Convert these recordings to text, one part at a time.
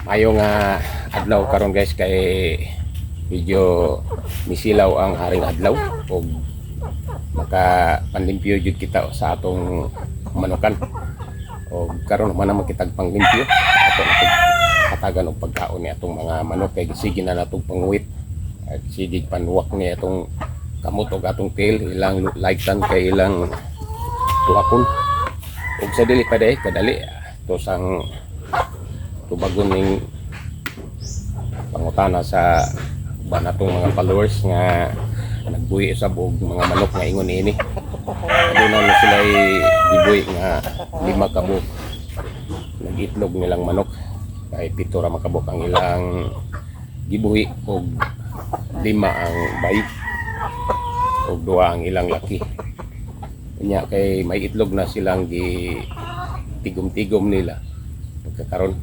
Mayo nga adlaw karon guys kay medyo misilaw ang haring adlaw ug maka panlimpyo jud kita sa atong manukan. O karon man naman kitag panglimpyo ato na katagan og pagkaon ni atong mga manok kay sige na natong panguwit at sige panuwak ni atong kamot og atong tail ilang laitan kay ilang tuakon ug sa dili pa day kadali to sang tubagon ning pangutana sa uban natong mga followers nga nagbuhi sa buog mga manok nga ingon ini aduna na sila gibuhi nga 5 ka buok nagitlog nilang manok kay 7 ra makabuk ang ilang gibuhi og 5 ang bay og 2 ang ilang laki nya kay may itlog na silang gi tigom-tigom nila pagkakaron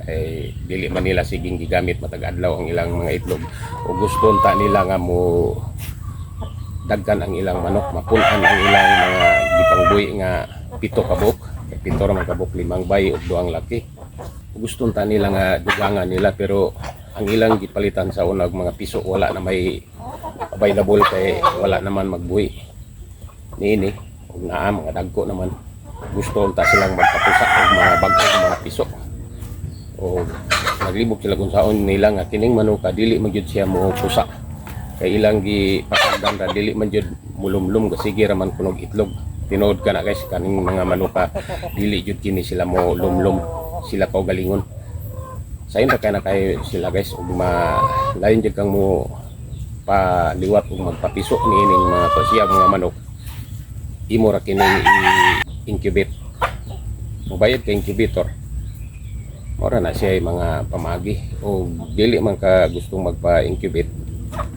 ay dili man nila siging gigamit matag adlaw ang ilang mga itlog o gusto ta nila nga mo dagkan ang ilang manok mapunan ang ilang mga gipangbuhi nga 7 ka buok kay 7 ra man ka buok 5 bay ug 2 ang laki o gusto ta nila nga dugangan nila pero ang ilang gipalitan sa unag mga piso wala na may available kay wala naman magbuhi niini ug naa mga dagko naman gusto ta silang magpapusa og mga bag-ong mga piso o naglibog sila kung saon nila nga kining manuka dili man jud siya mo pusa kay ilang gi pasagdan ra dili man jud mulumlum sige ra man kunog itlog tinuod ka na guys kaning mga manuka dili jud kini sila mo lumlum sila pa galingon sayon ra kay na kay sila guys ug lain jud kang mo paliwat ug magpapiso niining mga pasiya mga manok imo ra kini incubate mobayad ka incubator mora na siya mga pamagi o dili man ka gustong magpa-incubate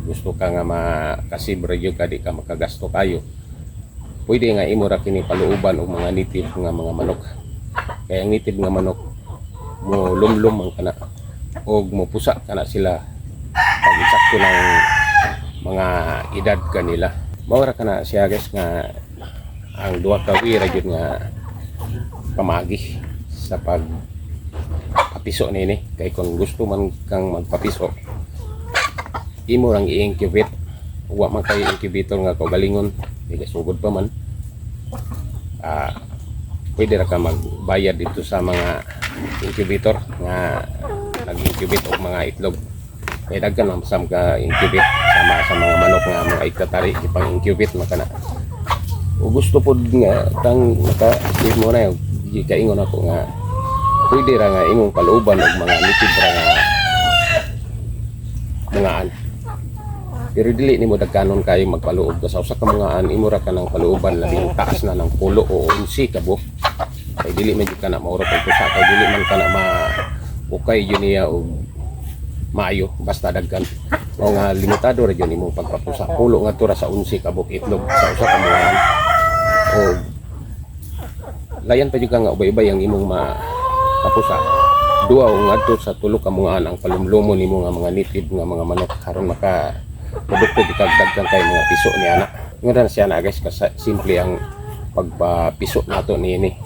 gusto ka nga makasibre jud ka di ka makagasto kayo pwede nga imo ra kini paluuban og mga native nga mga manok kaya ang native nga manok mo lumlum ang kana og mo pusa kana sila pag eksakto ng mga edad kanila mora kana siya guys nga ang duha ka wira jud nga pamagi sa pag papiso nini kay kung gusto man kang magpapiso imo lang i-incubate wa man kay incubator nga kaugalingon di sugod pa man pwede ra ka magbayad dito sa mga incubator nga nag-incubate og mga itlog kay daghan man sam ka incubate sama sa mga manok nga mga ikatari ipang incubate makana o gusto pod nga tang maka-save mo na di kaingon ako nga pwede ra nga imong paluuban og mga native ra nga mungaan pero dili nimo dagkanon kayo magpaluob sa usa ka mungaan imo ra ka nang paluuban labing taas na ng 10 o 11 ka buok kay dili man jud kana mauro pag pusa kay dili man kana ukay jud niya og maayo basta dagkan o nga limitado ra jud imong pagpapusa pulo nga tura sa 11 ka buok itlog sa usa ka mungaan o layan pa jud ka nga ubay-ubay ang imong kapusa duwa ngadto sa tulo ka mungaan ang palumlumon nimo nga mga native nga mga manok karon maka produkto dagdag kay mga piso ni ana ngada na siya na guys kasi simple ang pagpapiso nato niini